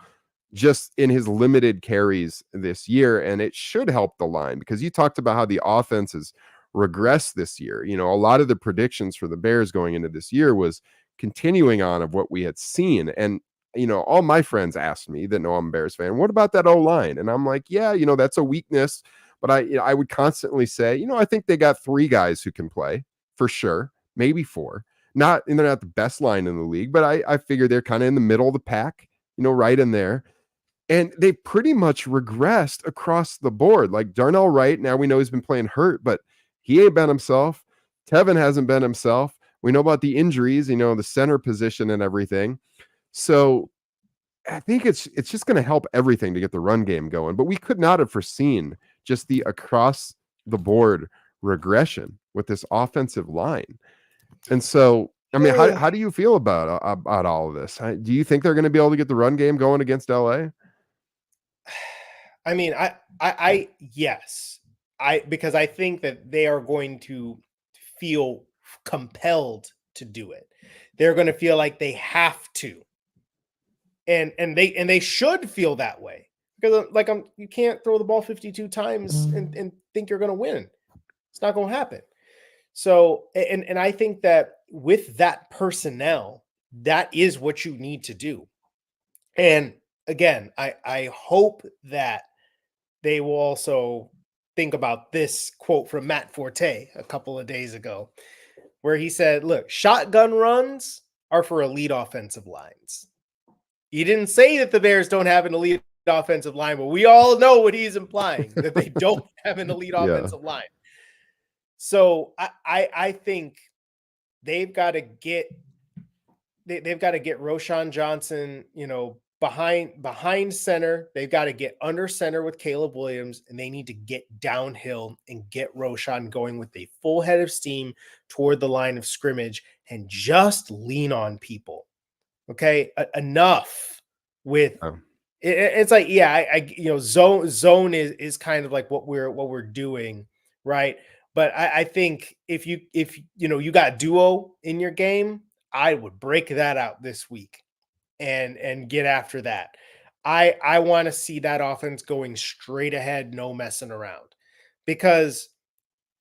A: just in his limited carries this year. And it should help the line because you talked about how the offense has regressed this year. A lot of the predictions for the Bears going into this year was continuing on of what we had seen. And all my friends asked me that know I'm a Bears fan, what about that O-line? And I'm like, yeah, that's a weakness. But I would constantly say, I think they got 3 guys who can play for sure, maybe 4. And they're not the best line in the league, but I figure they're kind of in the middle of the pack, right in there. And they pretty much regressed across the board. Like Darnell Wright, now we know he's been playing hurt, but he ain't been himself. Tevin hasn't been himself. We know about the injuries, the center position and everything. So I think it's just going to help everything to get the run game going. But we could not have foreseen just the across the board regression with this offensive line. And so, I mean, how do you feel about all of this? Do you think they're going to be able to get the run game going against LA?
B: I mean, yes, because I think that they are going to feel compelled to do it. They're going to feel like they have to, and they should feel that way, because you can't throw the ball 52 times and think you're going to win. It's not going to happen. So, and I think that with that personnel, that is what you need to do. And again, I hope that they will also think about this quote from Matt Forte a couple of days ago, where he said, look, shotgun runs are for elite offensive lines. He didn't say that the Bears don't have an elite offensive line, but we all know what he's implying, that they don't have an elite offensive line. So I think they've got to get Roschon Johnson, behind center. They've got to get under center with Caleb Williams, and they need to get downhill and get Roschon going with a full head of steam toward the line of scrimmage and just lean on people. Okay, enough with it's like, zone is kind of like what we're doing, right? But I think if you got duo in your game, I would break that out this week and get after that. I want to see that offense going straight ahead, no messing around, because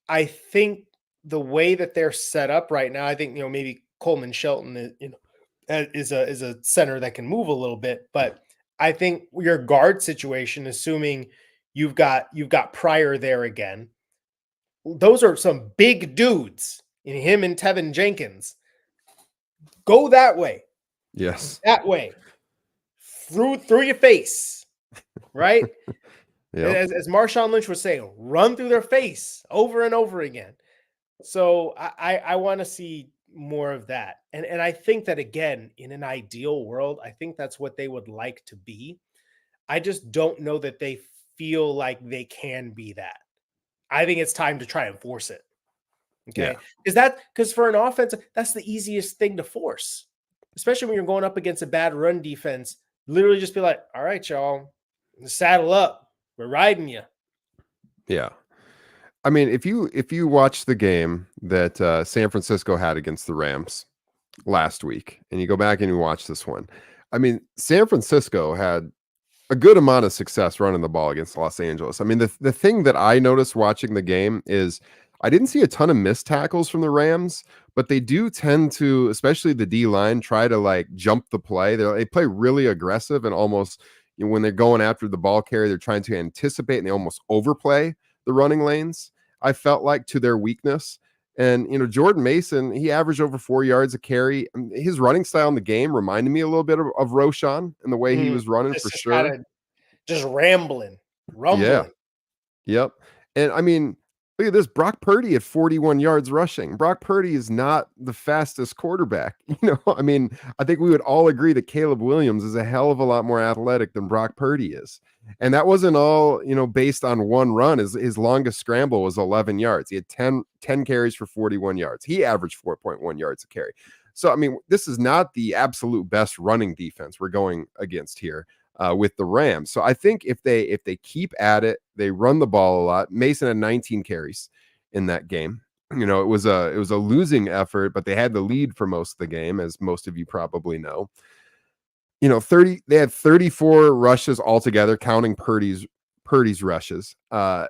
B: I think the way that they're set up right now, I think maybe Coleman Shelton is a center that can move a little bit, but I think your guard situation, assuming you've got Pryor there again, those are some big dudes in him and Tevin Jenkins. Go that way.
A: Yes.
B: That way. Through your face. Right?
A: Yep.
B: As Marshawn Lynch was saying, run through their face over and over again. So I want to see more of that. And I think that, again, in an ideal world, I think that's what they would like to be. I just don't know that they feel like they can be that. I think it's time to try and force it. Okay. Because for an offense, that's the easiest thing to force, especially when you're going up against a bad run defense. Literally just be like, all right, y'all, saddle up. We're riding you.
A: Yeah. I mean, if you watch the game that San Francisco had against the Rams last week, and you go back and you watch this one, I mean, San Francisco had a good amount of success running the ball against Los Angeles. I mean, the thing that I noticed watching the game is I didn't see a ton of missed tackles from the Rams, but they do tend to, especially the D line, try to like jump the play. They play really aggressive, and almost when they're going after the ball carrier, they're trying to anticipate, and they almost overplay the running lanes. I felt like, to their weakness. And Jordan Mason, he averaged over 4 yards a carry. His running style in the game reminded me a little bit of Roschon and the way he was running, for sure.
B: Just rumbling.
A: Yeah. Yep. And I mean, look at this. Brock Purdy at 41 yards rushing. Brock Purdy is not the fastest quarterback. I mean, I think we would all agree that Caleb Williams is a hell of a lot more athletic than Brock Purdy is. And that wasn't all, based on one run. His longest scramble was 11 yards. He had 10 carries for 41 yards. He averaged 4.1 yards a carry. So, I mean, this is not the absolute best running defense we're going against here with the Rams. So I think if they keep at it, they run the ball a lot. Mason had 19 carries in that game. It was a losing effort, but they had the lead for most of the game, as most of you probably know. They had 34 rushes altogether, counting Purdy's rushes. I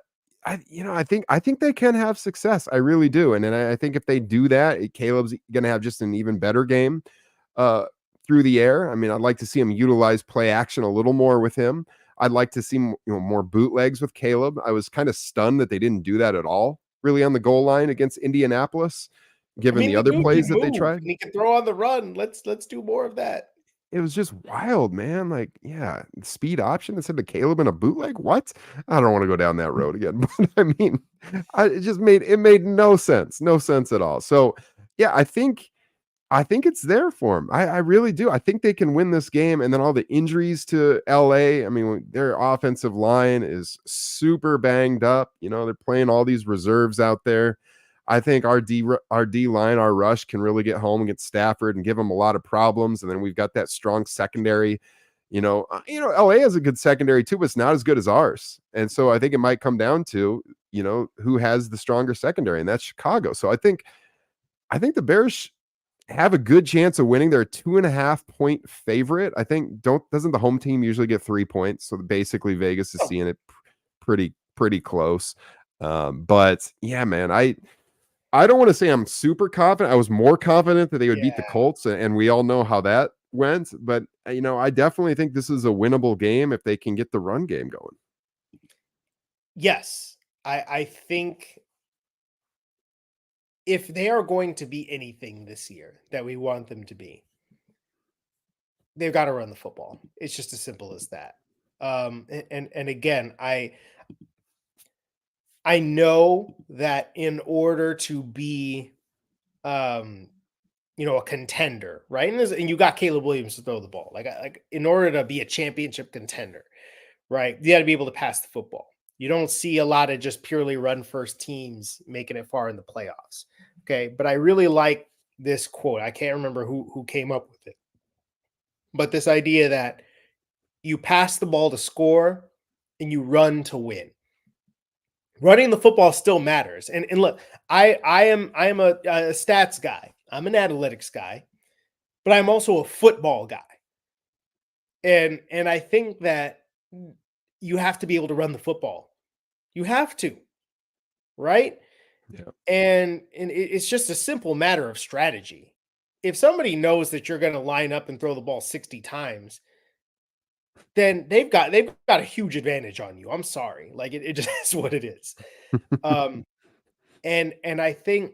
A: think they can have success. I really do. And then I think if they do that, Caleb's going to have just an even better game. through the air. I mean, I'd like to see him utilize play action a little more with him. I'd like to see more bootlegs with Caleb. I was kind of stunned that they didn't do that at all, really, on the goal line against Indianapolis,
B: I
A: given
B: mean,
A: the
B: the
A: other
B: dude can
A: plays that they
B: move
A: tried.
B: and he can throw on the run. Let's do more of that.
A: It was just wild, man. Like, yeah, speed option instead of Caleb in a bootleg. What? I don't want to go down that road again. But I mean, it made no sense, no sense at all. So, yeah, I think it's there for them. I really do. I think they can win this game. And then all the injuries to LA. I mean, their offensive line is super banged up. They're playing all these reserves out there. I think our D line, our rush can really get home and get Stafford and give them a lot of problems. And then we've got that strong secondary. LA has a good secondary too, but it's not as good as ours. And so I think it might come down to, who has the stronger secondary, and that's Chicago. So I think the Bears have a good chance of winning. They're a 2.5-point favorite. I think doesn't the home team usually get 3 points? So basically Vegas is
B: Oh,
A: seeing it pretty close. But yeah, man, I don't want to say I'm super confident. I was more confident that they would beat the
B: yeah.
A: Colts, and we all know how that went. But I definitely think this is a winnable game if they can get the run game going.
B: Yes. I think if they are going to be anything this year that we want them to be, they've got to run the football. It's just as simple as that. And again, I know that in order to be, a contender, right? And you got Caleb Williams to throw the ball. Like in order to be a championship contender, right? You got to be able to pass the football. You don't see a lot of just purely run first teams making it far in the playoffs. Okay, but I really like this quote. I can't remember who came up with it, but this idea that you pass the ball to score and you run to win. Running the football still matters. And look, I am a stats guy. I'm an analytics guy, but I'm also a football guy. And I think that you have to be able to run the football. You have to, right?
A: Yeah.
B: And it's just a simple matter of strategy. If somebody knows that you're going to line up and throw the ball 60 times, then they've got a huge advantage on you. I'm sorry. Like it just is what it is. Um, and I think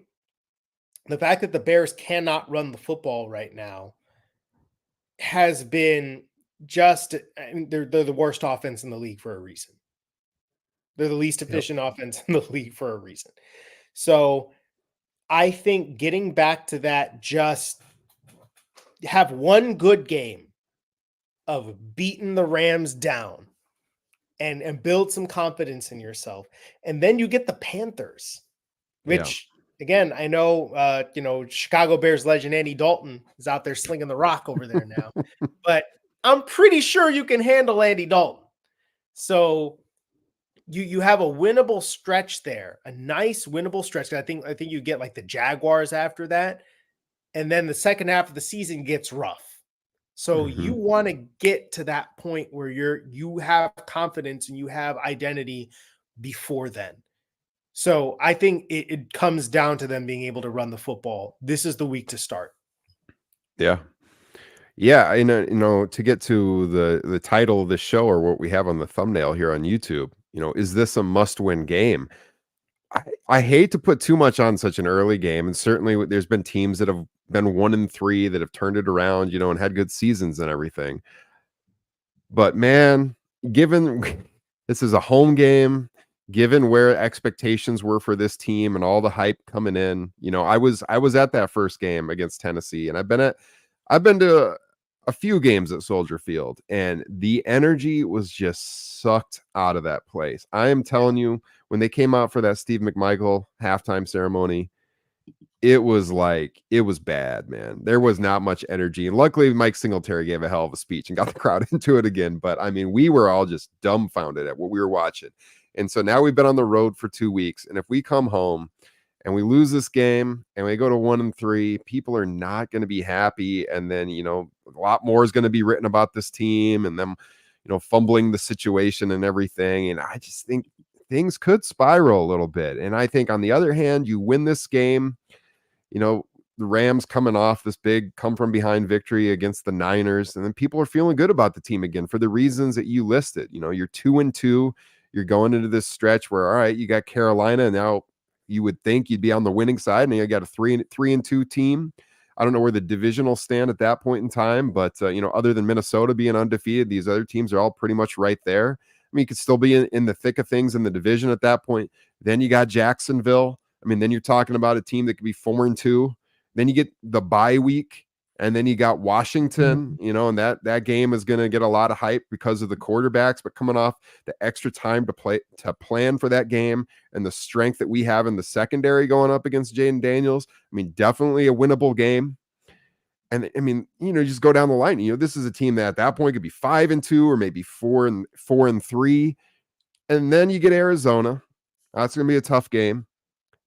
B: the fact that the Bears cannot run the football right now has been they're the worst offense in the league for a reason. They're the least
A: Yep.
B: efficient offense in the league for a reason. So I think getting back to that, just have one good game of beating the Rams down and build some confidence in yourself. And then you get the Panthers,
A: Yeah.
B: which again, I know, Chicago Bears legend Andy Dalton is out there slinging the rock over there now, but I'm pretty sure you can handle Andy Dalton. So you have a winnable stretch there, a nice winnable stretch. I think you get like the Jaguars after that, and then the second half of the season gets rough. So you
A: Mhm.
B: want to get to that point where you have confidence and you have identity before then. So I think it comes down to them being able to run the football. This is the week to start.
A: Yeah. Yeah, to get to the title of the show, or what we have on the thumbnail here on YouTube, is this a must-win game? I hate to put too much on such an early game, and certainly there's been teams that have been 1-3 that have turned it around, and had good seasons and everything. But man, given this is a home game, given where expectations were for this team and all the hype coming in, I was at that first game against Tennessee, and I've been to a few games at Soldier Field, and the energy was just sucked out of that place. I am telling you, when they came out for that Steve McMichael halftime ceremony, it was bad, man. There was not much energy. And luckily, Mike Singletary gave a hell of a speech and got the crowd into it again. But I mean, we were all just dumbfounded at what we were watching. And so now we've been on the road for 2 weeks. And if we come home and we lose this game and we go to 1-3, people are not going to be happy. And then, a lot more is going to be written about this team and them, fumbling the situation and everything. And I just think things could spiral a little bit. And I think on the other hand, you win this game, the Rams coming off this big come from behind victory against the Niners, and then people are feeling good about the team again for the reasons that you listed. You know, you're 2-2. You're going into this stretch where, all right, you got Carolina, and now you would think you'd be on the winning side, and you got a 3-2 team. I don't know where the divisional stand at that point in time, but you know, other than Minnesota being undefeated, these other teams are all pretty much right there. I mean, you could still be in the thick of things in the division at that point. Then you got Jacksonville. I mean, then you're talking about a team that could be 4-2. Then you get the bye week, and then you got Washington, you know, and that game is going to get a lot of hype because of the quarterbacks, but coming off the extra time to plan for that game and the strength that we have in the secondary going up against Jaden Daniels, I mean, definitely a winnable game. And I mean, you know, just go down the line. You know, this is a team that at that point could be 5-2 or maybe 4-3. And then you get Arizona. That's going to be a tough game.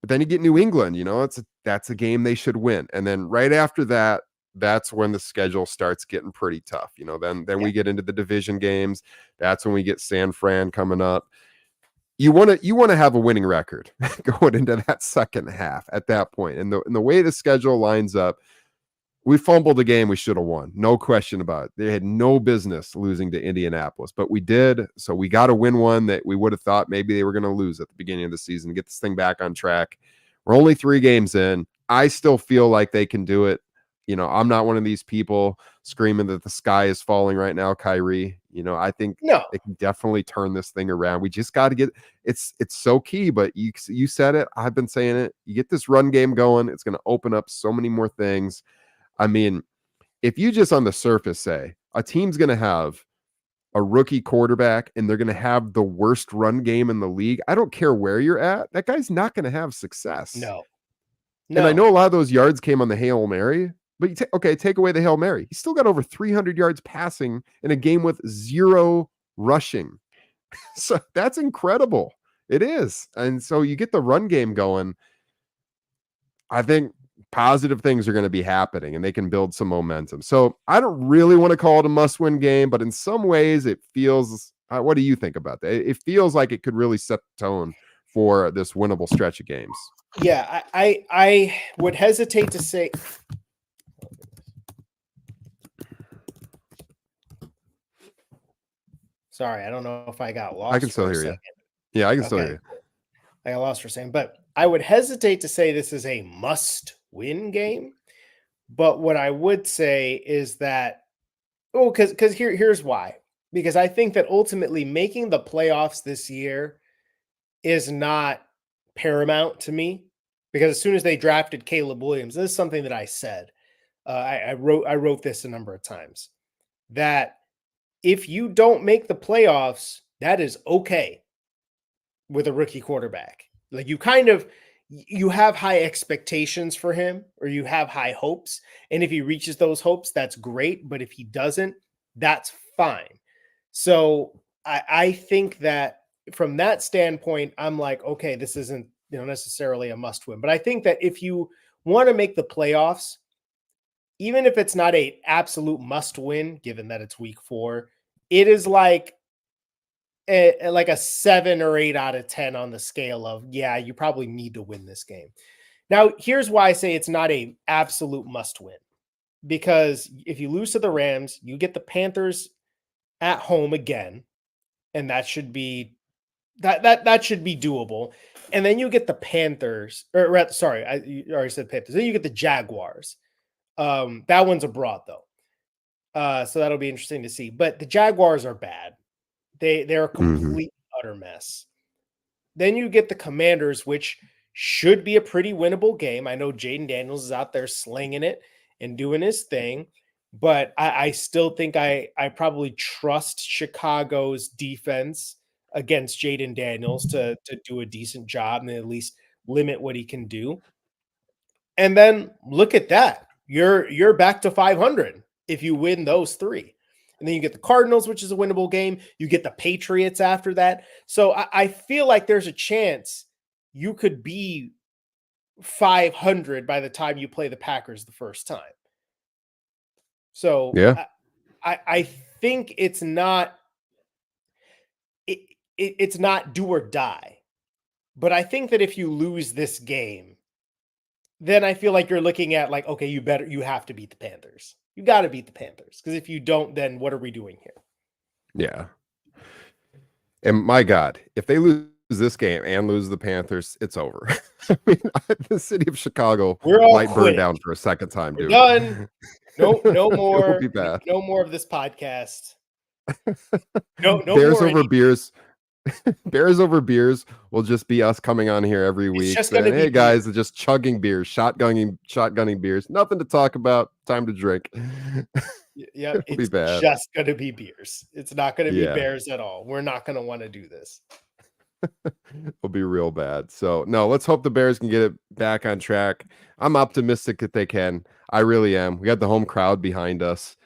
A: But then you get New England, you know, that's a game they should win. And then right after that, that's when the schedule starts getting pretty tough. You know, then we get into the division games. That's when we get San Fran coming up. You want to have a winning record going into that second half at that point. And the way the schedule lines up, we fumbled a game we should have won. No question about it. They had no business losing to Indianapolis, but we did. So we got to win one that we would have thought maybe they were going to lose at the beginning of the season to get this thing back on track. We're only 3 games in. I still feel like they can do it. You know, I'm not one of these people screaming that the sky is falling right now, Khari. You know, I think they can definitely turn this thing around. We just got to get it's so key, but you said it. I've been saying it. You get this run game going, it's going to open up so many more things. I mean, if you just on the surface say a team's going to have a rookie quarterback and they're going to have the worst run game in the league, I don't care where you're at, that guy's not going to have success.
B: No.
A: And I know a lot of those yards came on the Hail Mary, but take away the Hail Mary. He still got over 300 yards passing in a game with 0 rushing. So that's incredible. It is. And so you get the run game going. I think positive things are going to be happening and they can build some momentum. So I don't really want to call it a must-win game, but in some ways it feels, what do you think about that? It feels like it could really set the tone for this winnable stretch of games.
B: Yeah, I would hesitate to say. Sorry, I don't know if I got lost.
A: I can still hear you. Yeah, I can still hear you.
B: I got lost for a second, but I would hesitate to say this is a must-win game. But what I would say is that, because here's why. Because I think that ultimately making the playoffs this year is not paramount to me. Because as soon as they drafted Caleb Williams, this is something that I said. I wrote this a number of times. That if you don't make the playoffs, that is okay with a rookie quarterback. Like you have high expectations for him, or you have high hopes. And if he reaches those hopes, that's great. But if he doesn't, that's fine. So I think that from that standpoint, I'm like, okay, this isn't, necessarily a must win. But I think that if you want to make the playoffs, even if it's not a absolute must win, given that it's week 4, it is like a 7 or 8 out of 10 on the scale of, yeah, you probably need to win this game. Now, here's why I say it's not a absolute must win, because if you lose to the Rams, you get the Panthers at home again, and that should be that should be doable. And then you get the Panthers, I already said Panthers. Then you get the Jaguars. That one's abroad though. So that'll be interesting to see. But the Jaguars are bad. They're a complete utter mess. Then you get the Commanders, which should be a pretty winnable game. I know Jaden Daniels is out there slinging it and doing his thing, but I still think I probably trust Chicago's defense against Jaden Daniels to do a decent job and at least limit what he can do. And then look at that. You're back to 500 if you win those 3. And then you get the Cardinals, which is a winnable game. You get the Patriots after that. So I feel like there's a chance you could be 500 by the time you play the Packers the first time. So yeah, I think it's not it's not do or die. But I think that if you lose this game, then I feel like you're looking at like, okay, you have to beat the Panthers. You got to beat the Panthers because if you don't, then what are we doing here?
A: Yeah. And my God, if they lose this game and lose the Panthers, it's over. I mean, the city of Chicago
B: We're all
A: might burn
B: quitting.
A: down for a second time,
B: We're
A: dude.
B: done. No,
A: It will be bad.
B: no more of this podcast. No
A: Bears
B: more
A: over
B: anything.
A: beers. Bears over beers will just be us coming on here every
B: It's
A: week
B: just gonna
A: saying,
B: be
A: "Hey guys,
B: beer.
A: just chugging beers, shotgunning beers. Nothing to talk about. Time to drink."
B: Yeah,
A: It'll be
B: it's
A: bad.
B: just gonna be beers. It's not gonna be
A: Yeah,
B: Bears at all. We're not gonna want to do this.
A: it'll be real bad. So no, let's hope the Bears can get it back on track. I'm optimistic that they can. I really am. We got the home crowd behind us.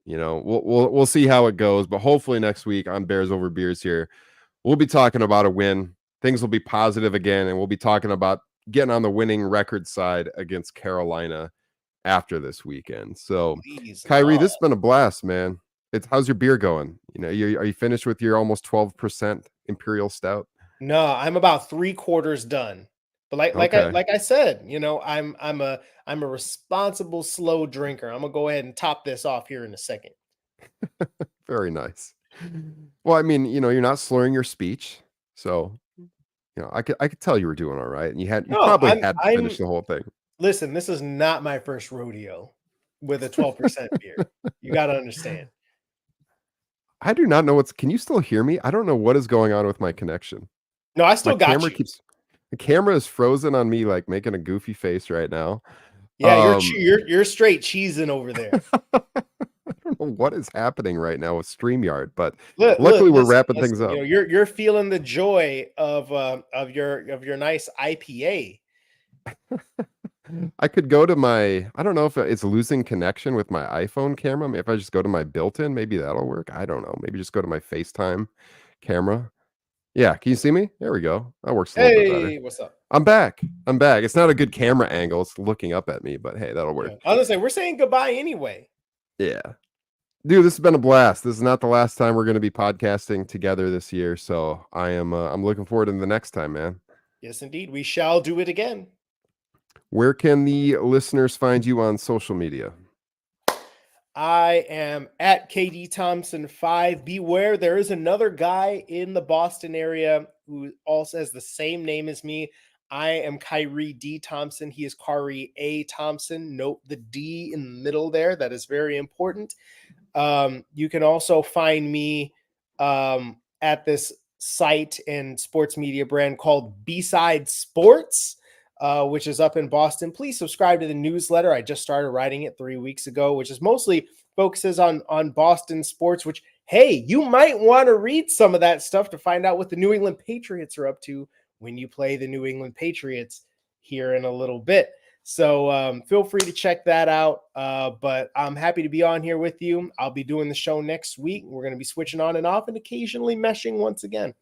A: You know, we'll see how it goes, but hopefully next week on Bears over Beers here, we'll be talking about a win. Things will be positive again, and we'll be talking about getting on the winning record side against Carolina after this weekend. So,
B: Please,
A: Khari,
B: no.
A: this has been a blast, man. It's how's your beer going? You know, are you finished with your almost 12% Imperial Stout?
B: No, I'm about 3/4 done. But
A: Okay,
B: like I said, I'm a responsible slow drinker. I'm gonna go ahead and top this off here in a second.
A: very nice. Well, I mean, you know, you're not slurring your speech, so you know, I could tell you were doing all right, and you
B: No,
A: probably had to
B: I'm
A: finish the whole thing.
B: listen, this is not my first rodeo with a 12% beer. You got to understand.
A: I do not know what's. Can you still hear me? I don't know what is going on with my connection.
B: No, I
A: My
B: still got
A: camera
B: you.
A: keeps the camera is frozen on me, like making a goofy face right now.
B: Yeah,
A: Um,
B: you're straight cheesing over there.
A: I don't know what is happening right now with StreamYard, but
B: Look,
A: luckily we're wrapping things
B: listen.
A: up.
B: You're feeling the joy of your nice IPA.
A: I could go to my. I don't know if it's losing connection with my iPhone camera. If I just go to my built-in, maybe that'll work. I don't know. Maybe just go to my FaceTime camera. Yeah, can you see me? There we go. That works a little bit better.
B: Hey, what's up?
A: I'm back. I'm back. It's not a good camera angle. It's looking up at me, but hey, that'll
B: Yeah,
A: work.
B: I was gonna say we're saying goodbye anyway.
A: Yeah. Dude, this has been a blast. This is not the last time we're going to be podcasting together this year, so I'm looking forward to the next time, man.
B: Yes, indeed, we shall do it again.
A: Where can the listeners find you on social media?
B: I am at KD Thompson 5. Beware, there is another guy in the Boston area who also has the same name as me. I am Khari D. Thompson. He is Khari A. Thompson. Note the D in the middle there. That is very important. You can also find me at this site and sports media brand called B-Side Sports, which is up in Boston. Please subscribe to the newsletter. I just started writing it 3 weeks ago, which is mostly focuses on Boston sports, which, hey, you might want to read some of that stuff to find out what the New England Patriots are up to when you play the New England Patriots here in a little bit. So feel free to check that out. But I'm happy to be on here with you. I'll be doing the show next week. We're going to be switching on and off and occasionally meshing once again.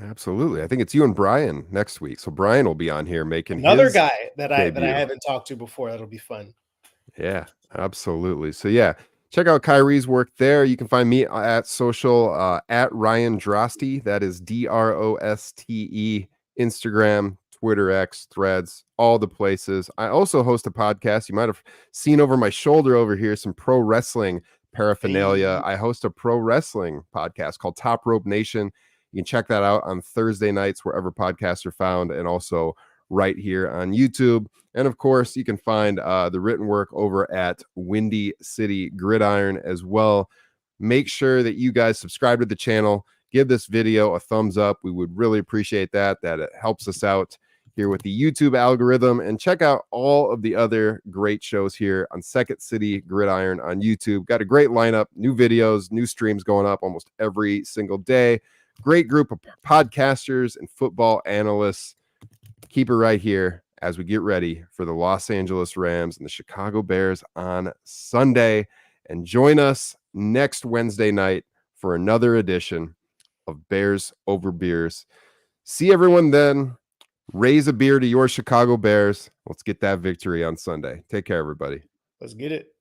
A: Absolutely. I think it's you and Brian next week. So Brian will be on here making
B: Another
A: his
B: guy that I
A: debut.
B: haven't talked to before. That'll be fun.
A: Yeah, absolutely. So yeah, check out Kyrie's work there. You can find me at social at Ryan Droste. That is Droste. Instagram, Twitter, X, Threads, all the places. I also host a podcast. You might have seen over my shoulder over here some pro wrestling paraphernalia.
B: Hey.
A: I host a pro wrestling podcast called Top Rope Nation. You can check that out on Thursday nights wherever podcasts are found, and also right here on YouTube. And of course, you can find the written work over at Windy City Gridiron as well. Make sure that you guys subscribe to the channel. Give this video a thumbs up. We would really appreciate that it helps us out here with the YouTube algorithm. And check out all of the other great shows here on Second City Gridiron on YouTube. Got a great lineup, new videos, new streams going up almost every single day. Great group of podcasters and football analysts. Keep it right here as we get ready for the Los Angeles Rams and the Chicago Bears on Sunday. And join us next Wednesday night for another edition of Bears Over Beers. See everyone then. Raise a beer to your Chicago Bears. Let's get that victory on Sunday. Take care, everybody.
B: Let's get it.